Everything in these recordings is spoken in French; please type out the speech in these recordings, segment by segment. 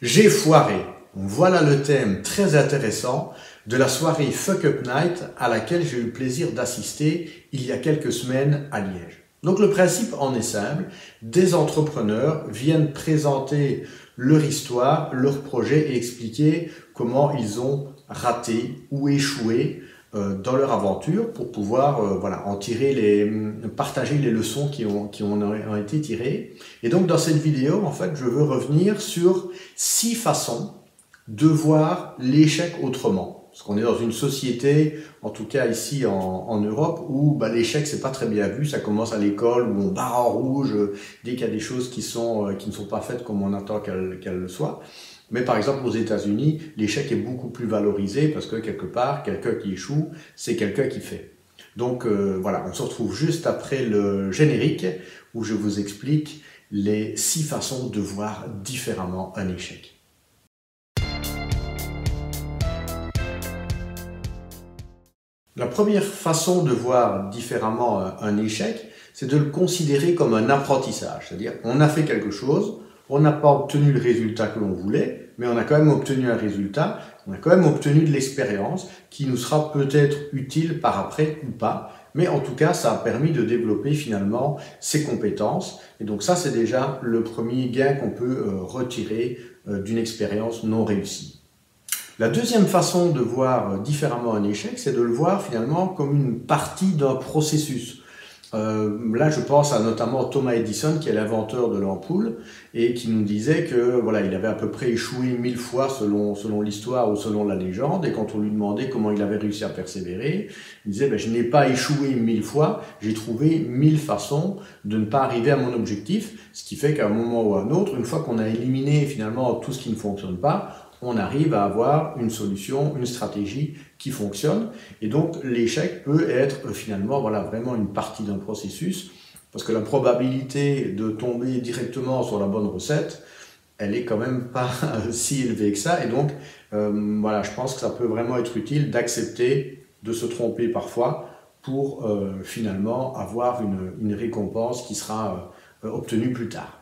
J'ai foiré. Voilà le thème très intéressant de la soirée Fuck Up Night à laquelle j'ai eu le plaisir d'assister il y a quelques semaines à Liège. Donc le principe en est simple, des entrepreneurs viennent présenter leur histoire, leur projet et expliquer comment ils ont raté ou échoué dans leur aventure pour pouvoir en tirer partager les leçons qui ont été tirées. Et donc dans cette vidéo, en fait, je veux revenir sur 6 façons de voir l'échec autrement. Parce qu'on est dans une société, en tout cas ici en Europe, où l'échec c'est pas très bien vu. Ça commence à l'école où on barre en rouge dès qu'il y a des choses qui ne sont pas faites comme on attend qu'elles le soient. Mais par exemple aux États-Unis, l'échec est beaucoup plus valorisé parce que quelque part, quelqu'un qui échoue, c'est quelqu'un qui fait. Donc voilà, on se retrouve juste après le générique où je vous explique les 6 façons de voir différemment un échec. La première façon de voir différemment un échec, c'est de le considérer comme un apprentissage. C'est-à-dire qu'on a fait quelque chose, on n'a pas obtenu le résultat que l'on voulait, mais on a quand même obtenu un résultat, on a quand même obtenu de l'expérience qui nous sera peut-être utile par après ou pas. Mais en tout cas, ça a permis de développer finalement ses compétences. Et donc ça, c'est déjà le premier gain qu'on peut retirer d'une expérience non réussie. La deuxième façon de voir différemment un échec, c'est de le voir finalement comme une partie d'un processus. Là, je pense à notamment Thomas Edison, qui est l'inventeur de l'ampoule, et qui nous disait que voilà, il avait à peu près échoué 1000 fois selon l'histoire ou selon la légende, et quand on lui demandait comment il avait réussi à persévérer, il disait je n'ai pas échoué 1000 fois, j'ai trouvé 1000 façons de ne pas arriver à mon objectif, ce qui fait qu'à un moment ou à un autre, une fois qu'on a éliminé finalement tout ce qui ne fonctionne pas, on arrive à avoir une solution, une stratégie qui fonctionne. Et donc, l'échec peut être finalement vraiment une partie d'un processus, parce que la probabilité de tomber directement sur la bonne recette, elle est quand même pas si élevée que ça. Et donc, je pense que ça peut vraiment être utile d'accepter de se tromper parfois pour finalement avoir une récompense qui sera obtenue plus tard.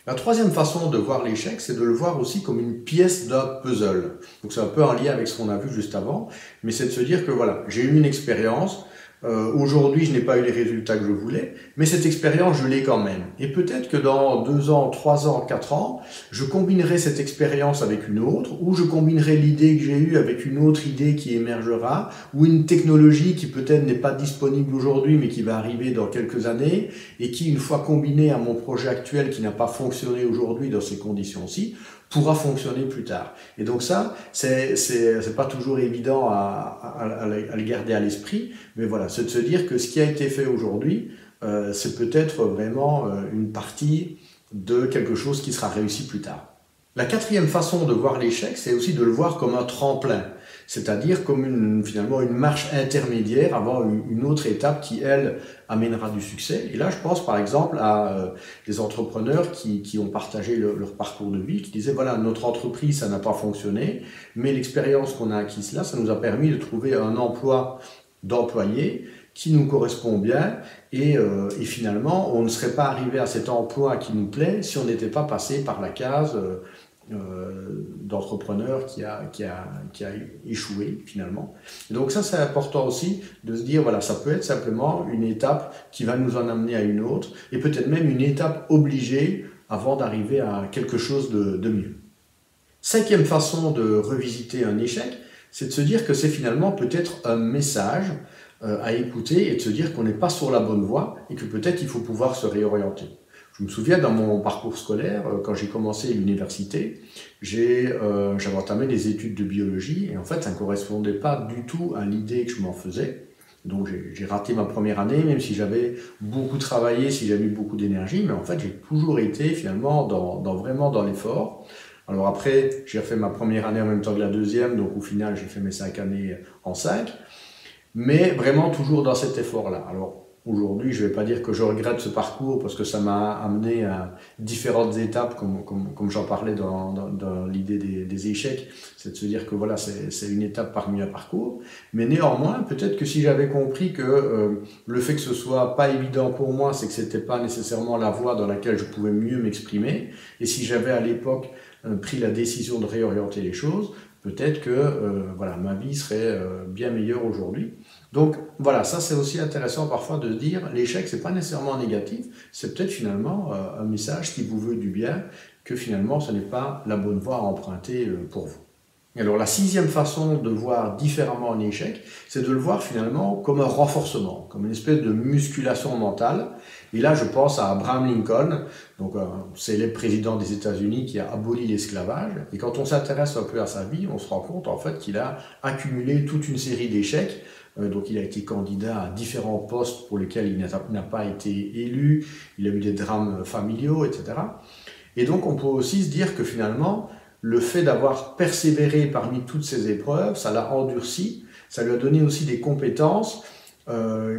La troisième façon de voir l'échec, c'est de le voir aussi comme une pièce d'un puzzle. Donc c'est un peu en lien avec ce qu'on a vu juste avant, mais c'est de se dire que voilà, j'ai eu une expérience, aujourd'hui je n'ai pas eu les résultats que je voulais, mais cette expérience je l'ai quand même. Et peut-être que dans 2 ans, 3 ans, 4 ans, je combinerai cette expérience avec une autre, ou je combinerai l'idée que j'ai eue avec une autre idée qui émergera, ou une technologie qui peut-être n'est pas disponible aujourd'hui, mais qui va arriver dans quelques années, et qui, une fois combinée à mon projet actuel qui n'a pas fonctionné aujourd'hui dans ces conditions-ci, pourra fonctionner plus tard. Et donc ça, c'est pas toujours évident à le garder à l'esprit, mais voilà, c'est de se dire que ce qui a été fait aujourd'hui, c'est peut-être vraiment une partie de quelque chose qui sera réussi plus tard. La quatrième façon de voir l'échec, c'est aussi de le voir comme un tremplin, c'est-à-dire comme finalement une marche intermédiaire avant une autre étape qui, elle, amènera du succès. Et là, je pense par exemple à des entrepreneurs qui ont partagé leur parcours de vie, qui disaient voilà, notre entreprise, ça n'a pas fonctionné, mais l'expérience qu'on a acquise là, ça nous a permis de trouver un emploi d'employé qui nous correspond bien et finalement, on ne serait pas arrivé à cet emploi qui nous plaît si on n'était pas passé par la case d'entrepreneur qui a échoué finalement. Et donc ça, c'est important aussi de se dire, voilà, ça peut être simplement une étape qui va nous en amener à une autre, et peut-être même une étape obligée avant d'arriver à quelque chose de mieux. Cinquième façon de revisiter un échec, c'est de se dire que c'est finalement peut-être un message à écouter et de se dire qu'on n'est pas sur la bonne voie et que peut-être il faut pouvoir se réorienter. Je me souviens dans mon parcours scolaire, quand j'ai commencé l'université, j'avais entamé des études de biologie et en fait ça ne correspondait pas du tout à l'idée que je m'en faisais. Donc j'ai raté ma première année, même si j'avais beaucoup travaillé, si j'avais eu beaucoup d'énergie, mais en fait j'ai toujours été finalement vraiment dans l'effort. Alors après, j'ai refait ma première année en même temps que la deuxième, donc au final j'ai fait mes 5 années en 5, mais vraiment toujours dans cet effort-là. Alors aujourd'hui, je ne vais pas dire que je regrette ce parcours parce que ça m'a amené à différentes étapes, comme j'en parlais dans l'idée des échecs, c'est de se dire que voilà, c'est une étape parmi un parcours. Mais néanmoins, peut-être que si j'avais compris que le fait que ce soit pas évident pour moi, c'est que c'était pas nécessairement la voie dans laquelle je pouvais mieux m'exprimer, et si j'avais à l'époque pris la décision de réorienter les choses, peut-être que voilà, ma vie serait bien meilleure aujourd'hui. Donc voilà, ça c'est aussi intéressant parfois de se dire, l'échec c'est pas nécessairement négatif, c'est peut-être finalement un message qui vous veut du bien, que finalement ce n'est pas la bonne voie à emprunter pour vous. Alors la sixième façon de voir différemment un échec, c'est de le voir finalement comme un renforcement, comme une espèce de musculation mentale. Et là je pense à Abraham Lincoln, donc un célèbre président des États-Unis qui a aboli l'esclavage. Et quand on s'intéresse un peu à sa vie, on se rend compte en fait qu'il a accumulé toute une série d'échecs. Donc il a été candidat à différents postes pour lesquels il n'a pas été élu, il a eu des drames familiaux, etc. Et donc on peut aussi se dire que finalement, le fait d'avoir persévéré parmi toutes ces épreuves, ça l'a endurci, ça lui a donné aussi des compétences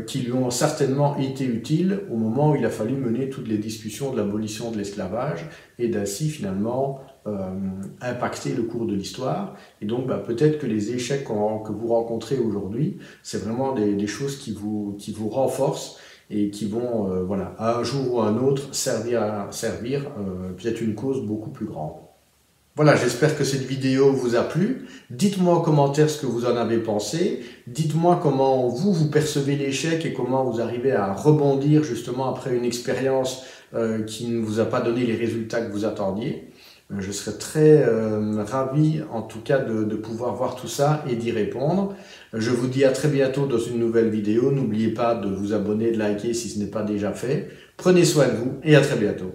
qui lui ont certainement été utiles au moment où il a fallu mener toutes les discussions de l'abolition de l'esclavage et d'ainsi finalement impacter le cours de l'histoire. Et donc peut-être que les échecs que vous rencontrez aujourd'hui, c'est vraiment des choses qui vous renforcent et qui vont, voilà, un jour ou un autre servir peut-être une cause beaucoup plus grande. Voilà, j'espère que cette vidéo vous a plu. Dites-moi en commentaire ce que vous en avez pensé. Dites-moi comment vous percevez l'échec et comment vous arrivez à rebondir justement après une expérience qui ne vous a pas donné les résultats que vous attendiez. Je serais très ravi en tout cas de pouvoir voir tout ça et d'y répondre. Je vous dis à très bientôt dans une nouvelle vidéo. N'oubliez pas de vous abonner, de liker si ce n'est pas déjà fait. Prenez soin de vous et à très bientôt.